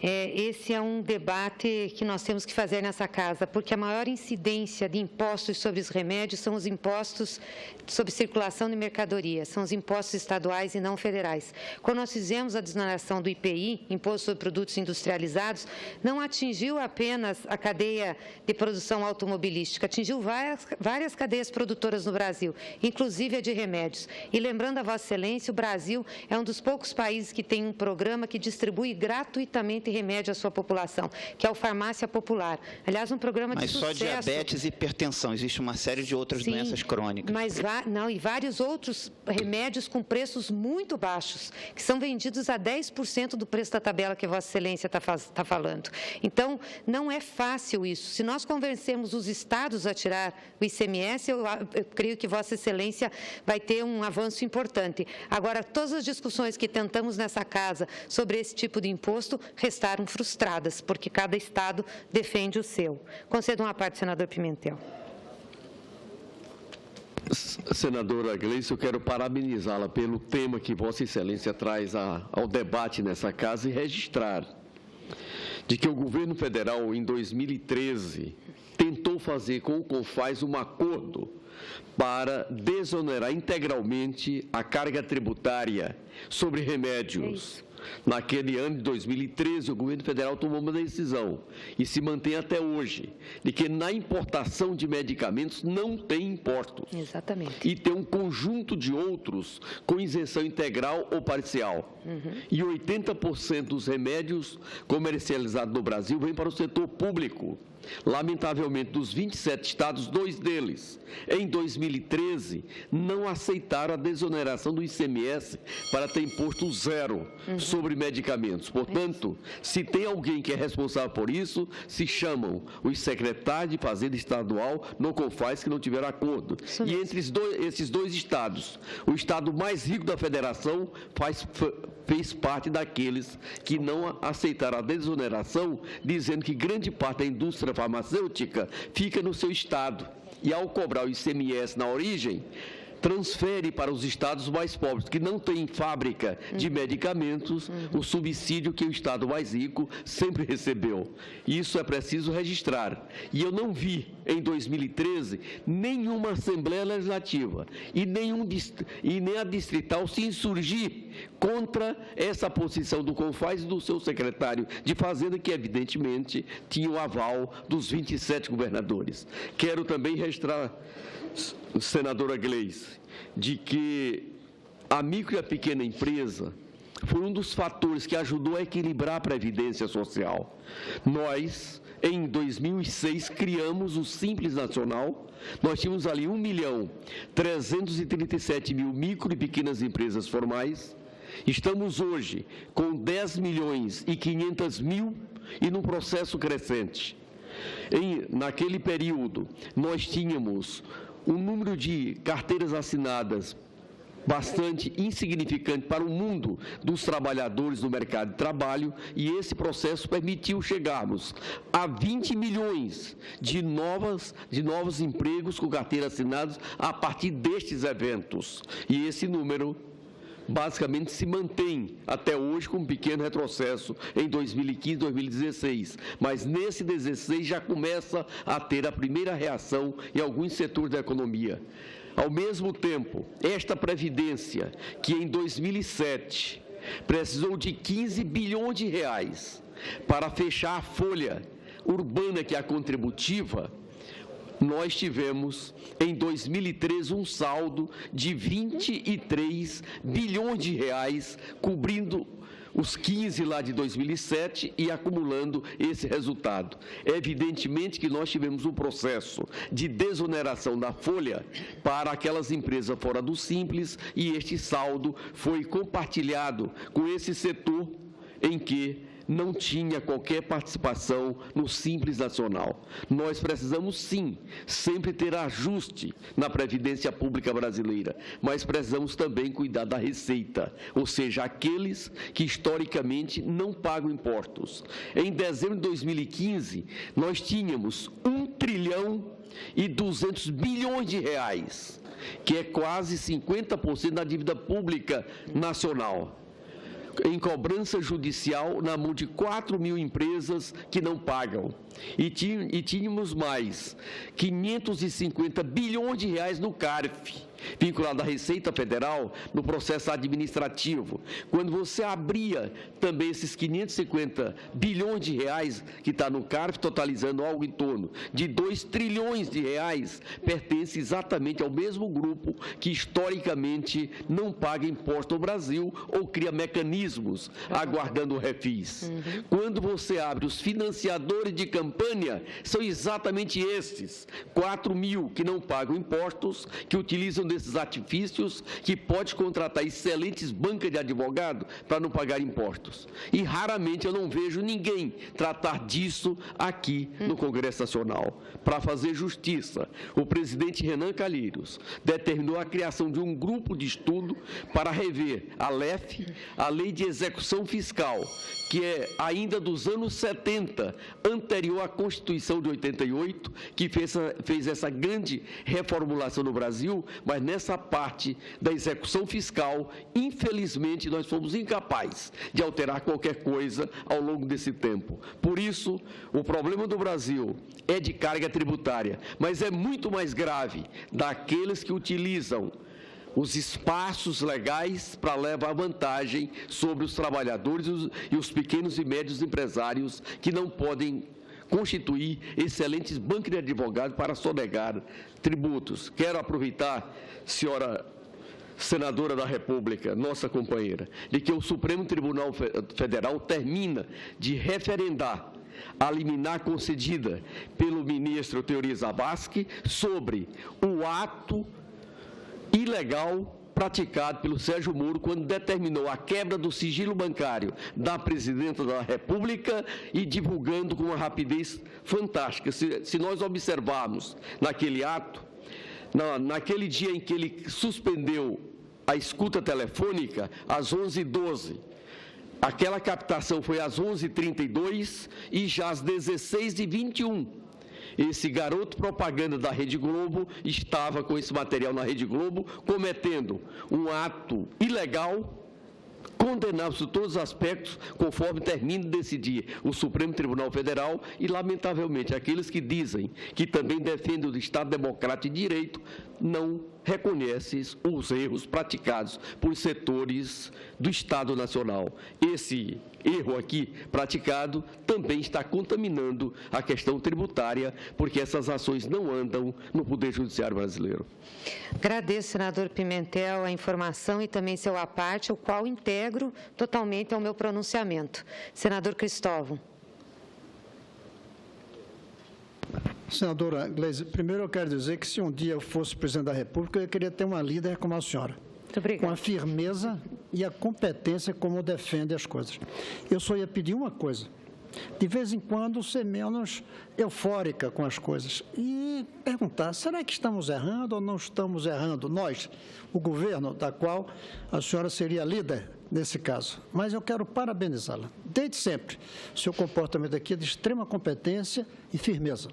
esse é um debate que nós temos que fazer nessa casa, porque a maior incidência de impostos sobre os remédios são os impostos sobre circulação de mercadorias, são os impostos estaduais e não federais. Quando nós fizemos a desoneração do IPI, Imposto sobre Produtos Industrializados, não atingiu apenas a cadeia de produção automobilística, atingiu várias cadeias produtoras no Brasil, inclusive a de remédios. E lembrando a Vossa Excelência, o Brasil é um dos poucos países que tem um programa que distribui gratuitamente remédio à sua população, que é o Farmácia Popular. Aliás, um programa de sucesso. Mas só diabetes e hipertensão, existe uma série de outras doenças crônicas. Mas e vários outros remédios com preços muito baixos, que são vendidos a 10% do preço da tabela que Vossa Excelência está falando. Então, não é fácil isso. Se nós convencemos os estados a tirar o ICMS, eu creio que Vossa Excelência vai ter um avanço importante. Agora, todas as discussões que tentamos nessa casa sobre esse tipo de imposto restaram frustradas, porque cada estado defende o seu. Concedo uma parte, senador Pimentel. Senadora Gleice, eu quero parabenizá-la pelo tema que Vossa Excelência traz ao debate nessa casa e registrar de que o governo federal, em 2013, tentou fazer com o CONFAS um acordo para desonerar integralmente a carga tributária sobre remédios. Naquele ano de 2013, o governo federal tomou uma decisão, e se mantém até hoje, de que na importação de medicamentos não tem impostos. Exatamente. E tem um conjunto de outros com isenção integral ou parcial. E 80% dos remédios comercializados no Brasil vêm para o setor público. Lamentavelmente, dos 27 estados, 2 deles, em 2013, não aceitaram a desoneração do ICMS para ter imposto zero sobre medicamentos. Portanto, se tem alguém que é responsável por isso, se chamam os secretários de Fazenda Estadual no CONFAS, que não tiveram acordo. E entre esses dois estados, o estado mais rico da federação fez parte daqueles que não aceitaram a desoneração, dizendo que grande parte da indústria farmacêutica fica no seu estado. E ao cobrar o ICMS na origem, transfere para os estados mais pobres, que não têm fábrica de medicamentos, o subsídio que o estado mais rico sempre recebeu. Isso é preciso registrar. E eu não vi, em 2013, nenhuma Assembleia Legislativa e nem a distrital se insurgir contra essa posição do CONFAS e do seu secretário de Fazenda, que evidentemente tinha o aval dos 27 governadores. Quero também registrar, senadora Gleice, de que a micro e a pequena empresa foi um dos fatores que ajudou a equilibrar a Previdência Social. Nós, em 2006, criamos o Simples Nacional. Nós tínhamos ali 1.337.000 micro e pequenas empresas formais. Estamos hoje com 10.500.000 e num processo crescente. Naquele período, nós tínhamos um número de carteiras assinadas bastante insignificante para o mundo dos trabalhadores do mercado de trabalho, e esse processo permitiu chegarmos a 20 milhões de novos empregos com carteiras assinadas a partir destes eventos. E esse número basicamente se mantém até hoje com um pequeno retrocesso em 2015, 2016. Mas nesse 16 já começa a ter a primeira reação em alguns setores da economia. Ao mesmo tempo, esta Previdência, que em 2007 precisou de 15 bilhões de reais para fechar a folha urbana, que é a contributiva, nós tivemos, em 2013, um saldo de 23 bilhões de reais, cobrindo os 15 lá de 2007 e acumulando esse resultado. Evidentemente que nós tivemos um processo de desoneração da folha para aquelas empresas fora do Simples, e este saldo foi compartilhado com esse setor em que não tinha qualquer participação no Simples Nacional. Nós precisamos, sim, sempre ter ajuste na Previdência Pública brasileira, mas precisamos também cuidar da receita, ou seja, aqueles que historicamente não pagam impostos. Em dezembro de 2015, nós tínhamos 1.200 bilhões de reais, que é quase 50% da dívida pública nacional, em cobrança judicial na mão de 4.000 empresas que não pagam. E tínhamos mais 550 bilhões de reais no CARF, vinculado à Receita Federal, no processo administrativo. Quando você abria também esses 550 bilhões de reais que está no CARF, totalizando algo em torno de 2 trilhões de reais, pertence exatamente ao mesmo grupo que historicamente não paga imposto no Brasil ou cria mecanismos aguardando o refis. Quando você abre os financiadores de campanha, são exatamente estes, 4.000 que não pagam impostos, que utilizam desses artifícios, que pode contratar excelentes bancas de advogado para não pagar impostos. E raramente eu não vejo ninguém tratar disso aqui no Congresso Nacional. Para fazer justiça, o presidente Renan Calheiros determinou a criação de um grupo de estudo para rever a LEF, a Lei de Execução Fiscal, que é ainda dos anos 70, anterior à Constituição de 88, que fez essa grande reformulação no Brasil, mas nessa parte da execução fiscal, infelizmente, nós fomos incapazes de alterar qualquer coisa ao longo desse tempo. Por isso, o problema do Brasil é de carga tributária, mas é muito mais grave daqueles que utilizam os espaços legais para levar vantagem sobre os trabalhadores e os pequenos e médios empresários que não podem constituir excelentes bancos de advogados para sonegar tributos. Quero aproveitar, senhora senadora da República, nossa companheira, de que o Supremo Tribunal Federal termina de referendar a liminar concedida pelo ministro Teori Zavascki sobre o ato ilegal praticado pelo Sérgio Moro quando determinou a quebra do sigilo bancário da Presidenta da República e divulgando com uma rapidez fantástica. Se nós observarmos naquele ato, naquele dia em que ele suspendeu a escuta telefônica, às 11h12, aquela captação foi às 11h32 e já às 16h21. Esse garoto propaganda da Rede Globo estava com esse material na Rede Globo, cometendo um ato ilegal, condenável em todos os aspectos, conforme termina de decidir o Supremo Tribunal Federal, e, lamentavelmente, aqueles que dizem que também defendem o Estado Democrático de Direito, não reconhecem os erros praticados por setores do Estado Nacional. Esse erro aqui praticado também está contaminando a questão tributária, porque essas ações não andam no Poder Judiciário brasileiro. Agradeço, senador Pimentel, a informação e também seu à parte, o qual integro totalmente ao meu pronunciamento. Senador Cristóvão. Senadora Gleisi, primeiro eu quero dizer que se um dia eu fosse presidente da República, eu queria ter uma líder como a senhora. Muito obrigada. Com a firmeza e a competência como defende as coisas. Eu só ia pedir uma coisa, de vez em quando ser menos eufórica com as coisas e perguntar, será que estamos errando ou não estamos errando? Nós, o governo, da qual a senhora seria líder nesse caso. Mas eu quero parabenizá-la. Desde sempre, o seu comportamento aqui é de extrema competência e firmeza.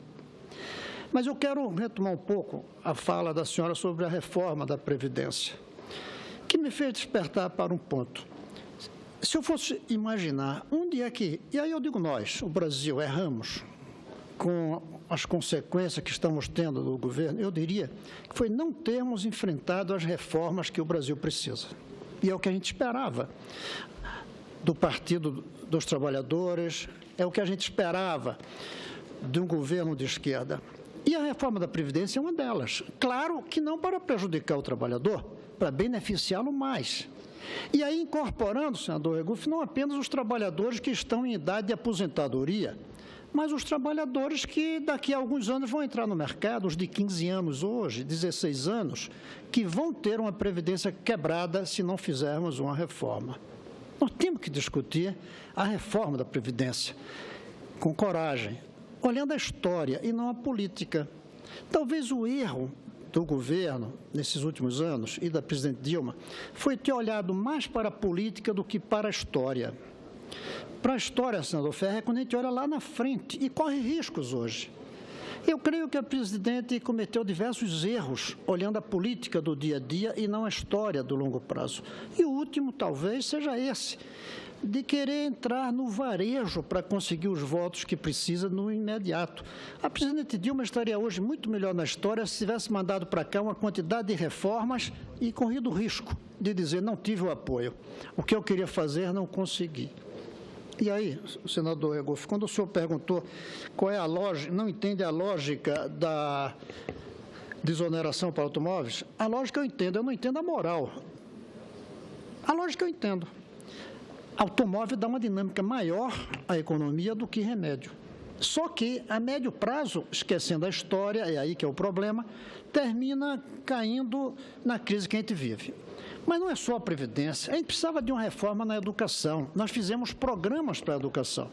Mas eu quero retomar um pouco a fala da senhora sobre a reforma da Previdência, que me fez despertar para um ponto. Se eu fosse imaginar um dia que, e aí eu digo nós, o Brasil, erramos com as consequências que estamos tendo do governo, eu diria que foi não termos enfrentado as reformas que o Brasil precisa. E é o que a gente esperava do Partido dos Trabalhadores, é o que a gente esperava de um governo de esquerda. E a reforma da Previdência é uma delas. Claro que não para prejudicar o trabalhador, para beneficiá-lo mais. E aí incorporando, senador Regufe, não apenas os trabalhadores que estão em idade de aposentadoria, mas os trabalhadores que daqui a alguns anos vão entrar no mercado, os de 15 anos hoje, 16 anos, que vão ter uma previdência quebrada se não fizermos uma reforma. Nós temos que discutir a reforma da Previdência com coragem, olhando a história e não a política. Talvez o erro do governo, nesses últimos anos, e da presidente Dilma, foi ter olhado mais para a política do que para a história. Para a história, senador Ferrer, é quando a gente olha lá na frente e corre riscos hoje. Eu creio que a presidente cometeu diversos erros, olhando a política do dia a dia e não a história do longo prazo. E o último, talvez, seja esse, de querer entrar no varejo para conseguir os votos que precisa no imediato. A presidente Dilma estaria hoje muito melhor na história se tivesse mandado para cá uma quantidade de reformas e corrido o risco de dizer não tive o apoio. O que eu queria fazer, não consegui. E aí, senador Regufe, quando o senhor perguntou qual é a lógica, não entende a lógica da desoneração para automóveis, a lógica eu entendo, eu não entendo a moral. A lógica eu entendo. Automóvel dá uma dinâmica maior à economia do que remédio. Só que, a médio prazo, esquecendo a história, é aí que é o problema, termina caindo na crise que a gente vive. Mas não é só a Previdência, a gente precisava de uma reforma na educação. Nós fizemos programas para a educação.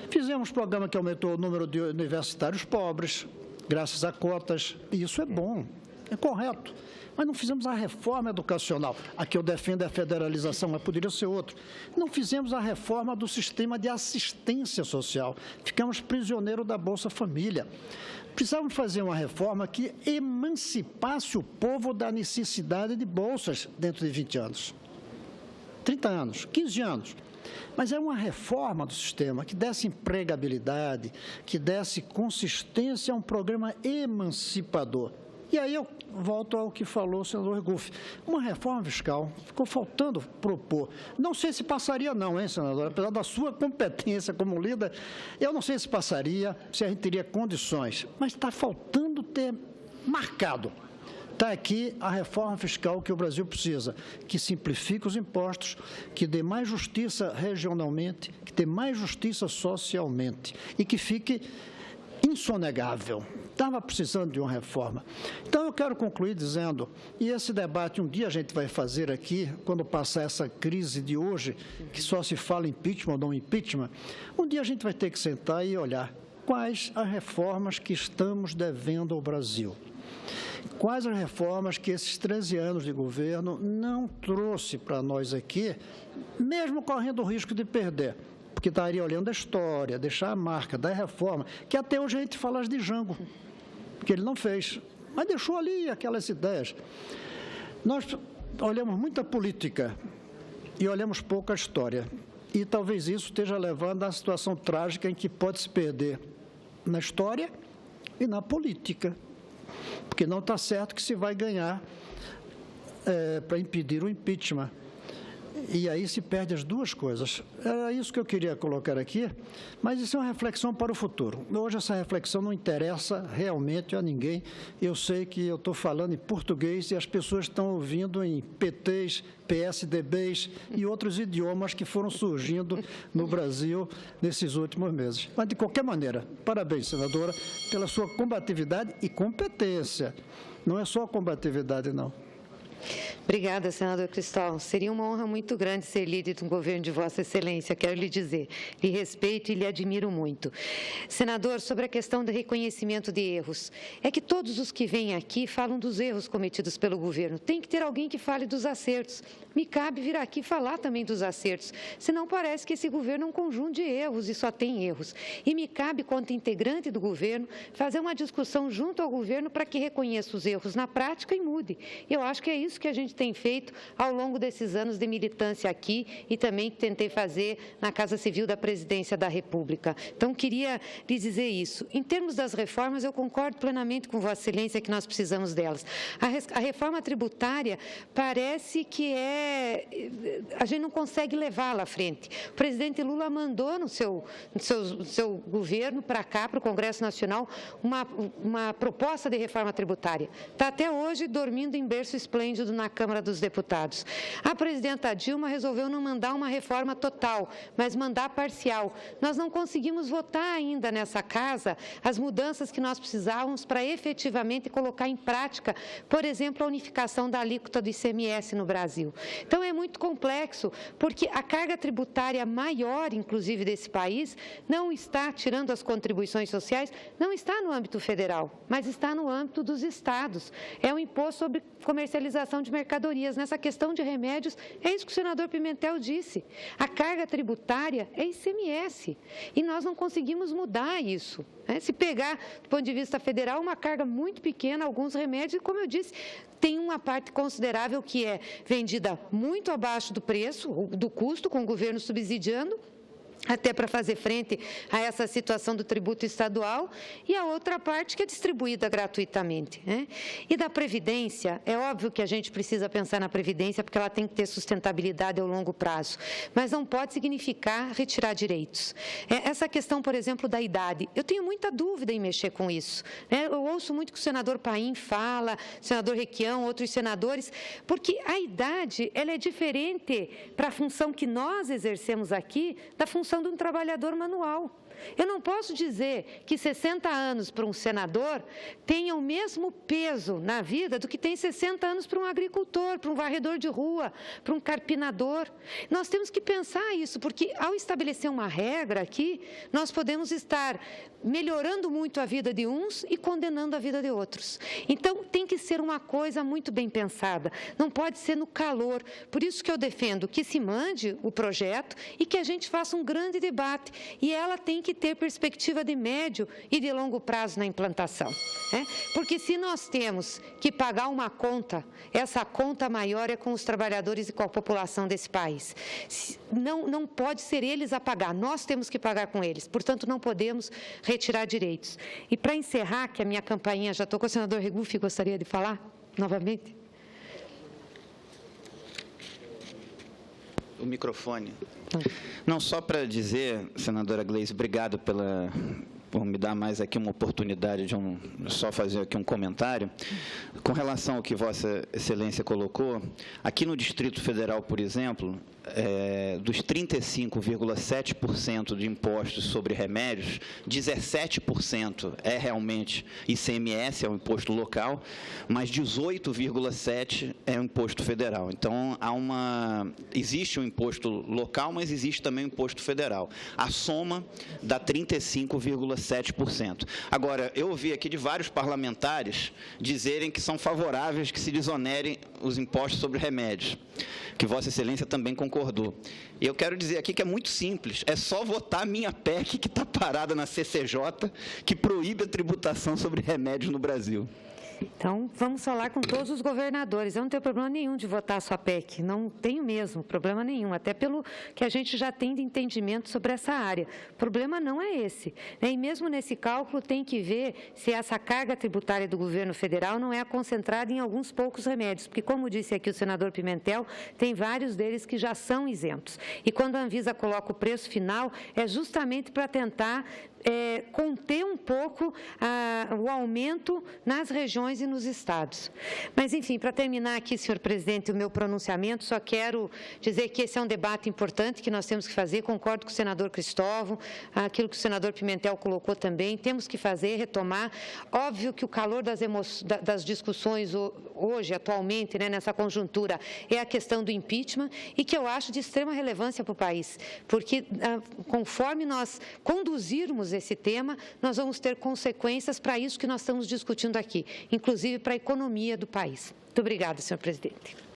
Fizemos programa que aumentou o número de universitários pobres, graças a cotas, e isso é bom, é correto. Mas não fizemos a reforma educacional. A que eu defendo é a federalização, mas poderia ser outro. Não fizemos a reforma do sistema de assistência social. Ficamos prisioneiros da Bolsa Família. Precisávamos fazer uma reforma que emancipasse o povo da necessidade de bolsas dentro de 20 anos. 30 anos, 15 anos. Mas é uma reforma do sistema que desse empregabilidade, que desse consistência a um programa emancipador. E aí eu volto ao que falou o senador Regufe. Uma reforma fiscal, ficou faltando propor. Não sei se passaria não, hein, senador? Apesar da sua competência como líder, eu não sei se passaria, se a gente teria condições. Mas está faltando ter marcado Está aqui a reforma fiscal que o Brasil precisa, que simplifique os impostos, que dê mais justiça regionalmente, que dê mais justiça socialmente e que fique insonegável. Estava precisando de uma reforma. Então, eu quero concluir dizendo, e esse debate um dia a gente vai fazer aqui, quando passar essa crise de hoje, que só se fala impeachment ou não impeachment, um dia a gente vai ter que sentar e olhar quais as reformas que estamos devendo ao Brasil. Quais as reformas que esses 13 anos de governo não trouxe para nós aqui, mesmo correndo o risco de perder, porque estaria olhando a história, deixar a marca da reforma, que até hoje a gente fala de Jango, que ele não fez, mas deixou ali aquelas ideias. Nós olhamos muita política e olhamos pouco a história, e talvez isso esteja levando à situação trágica em que pode se perder na história e na política, porque não está certo que se vai ganhar para impedir o impeachment. E aí se perde as duas coisas. Era isso que eu queria colocar aqui, mas isso é uma reflexão para o futuro. Hoje essa reflexão não interessa realmente a ninguém. Eu sei que eu estou falando em português e as pessoas estão ouvindo em PTs, PSDBs e outros idiomas que foram surgindo no Brasil nesses últimos meses. Mas, de qualquer maneira, parabéns, senadora, pela sua combatividade e competência. Não é só combatividade, não. Obrigada, senador Cristóvão. Seria uma honra muito grande ser líder de um governo de Vossa Excelência, quero lhe dizer. Lhe respeito e lhe admiro muito. Senador, sobre a questão do reconhecimento de erros, é que todos os que vêm aqui falam dos erros cometidos pelo governo. Tem que ter alguém que fale dos acertos. Me cabe vir aqui falar também dos acertos, senão parece que esse governo é um conjunto de erros e só tem erros. E me cabe, quanto integrante do governo, fazer uma discussão junto ao governo para que reconheça os erros na prática e mude. Eu acho que é isso que a gente tem feito ao longo desses anos de militância aqui e também que tentei fazer na Casa Civil da Presidência da República. Então, queria lhe dizer isso. Em termos das reformas, eu concordo plenamente com Vossa Excelência que nós precisamos delas. A reforma tributária parece que a gente não consegue levá-la à frente. O presidente Lula mandou no seu governo para cá, para o Congresso Nacional, uma proposta de reforma tributária. Está até hoje dormindo em berço esplêndido na Câmara dos Deputados. A presidenta Dilma resolveu não mandar uma reforma total, mas mandar parcial. Nós não conseguimos votar ainda nessa casa as mudanças que nós precisávamos para efetivamente colocar em prática, por exemplo, a unificação da alíquota do ICMS no Brasil. Então, é muito complexo, porque a carga tributária maior, inclusive, desse país, não está, tirando as contribuições sociais, não está no âmbito federal, mas está no âmbito dos estados. É o imposto sobre comercialização de mercadorias. Nessa questão de remédios, é isso que o senador Pimentel disse. A carga tributária é ICMS e nós não conseguimos mudar isso. Se pegar, do ponto de vista federal, uma carga muito pequena, alguns remédios, e, como eu disse, tem uma parte considerável que é vendida muito abaixo do preço, do custo, com o governo subsidiando, até para fazer frente a essa situação do tributo estadual, e a outra parte que é distribuída gratuitamente. E da Previdência, é óbvio que a gente precisa pensar na Previdência, porque ela tem que ter sustentabilidade ao longo prazo, mas não pode significar retirar direitos. Essa questão, por exemplo, da idade, eu tenho muita dúvida em mexer com isso. Eu ouço muito que o senador Paim fala, o senador Requião, outros senadores, porque a idade ela é diferente para a função que nós exercemos aqui, da função de um trabalhador manual. Eu não posso dizer que 60 anos para um senador tenha o mesmo peso na vida do que tem 60 anos para um agricultor, para um varredor de rua, para um carpinador. Nós temos que pensar isso, porque ao estabelecer uma regra aqui, nós podemos estar melhorando muito a vida de uns e condenando a vida de outros. Então, tem que ser uma coisa muito bem pensada, não pode ser no calor. Por isso que eu defendo que se mande o projeto e que a gente faça um grande debate, e ela tem que ter perspectiva de médio e de longo prazo na implantação. Porque se nós temos que pagar uma conta, essa conta maior é com os trabalhadores e com a população desse país. Não pode ser eles a pagar, nós temos que pagar com eles, portanto, não podemos retirar direitos. E para encerrar, que a minha campainha já tocou, o senador Regufe gostaria de falar novamente? O microfone. Não, só para dizer, senadora Gleice, obrigado por me dar mais aqui uma oportunidade de só fazer aqui um comentário. Com relação ao que Vossa Excelência colocou, aqui no Distrito Federal, por exemplo, dos 35,7% de impostos sobre remédios, 17% é realmente ICMS, é um imposto local, mas 18,7% é um imposto federal. Então, existe um imposto local, mas existe também um imposto federal. A soma dá 35,7%. Agora, eu ouvi aqui de vários parlamentares dizerem que são favoráveis que se desonerem os impostos sobre remédios, que Vossa Excelência também concordou. E eu quero dizer aqui que é muito simples, é só votar a minha PEC que está parada na CCJ, que proíbe a tributação sobre remédios no Brasil. Então, vamos falar com todos os governadores. Eu não tenho problema nenhum de votar a sua PEC, não tenho mesmo problema nenhum, até pelo que a gente já tem de entendimento sobre essa área. O problema não é esse. E mesmo nesse cálculo tem que ver se essa carga tributária do governo federal não é concentrada em alguns poucos remédios, porque, como disse aqui o senador Pimentel, tem vários deles que já são isentos. E quando a Anvisa coloca o preço final, é justamente para tentar conter um pouco o aumento nas regiões e nos estados. Mas, enfim, para terminar aqui, senhor presidente, o meu pronunciamento, só quero dizer que esse é um debate importante que nós temos que fazer, concordo com o senador Cristóvão, aquilo que o senador Pimentel colocou também, temos que fazer, retomar. Óbvio que o calor das discussões hoje, atualmente, né, nessa conjuntura, é a questão do impeachment e que eu acho de extrema relevância para o país, porque conforme nós conduzirmos esse tema, nós vamos ter consequências para isso que nós estamos discutindo aqui, inclusive para a economia do país. Muito obrigada, senhor presidente.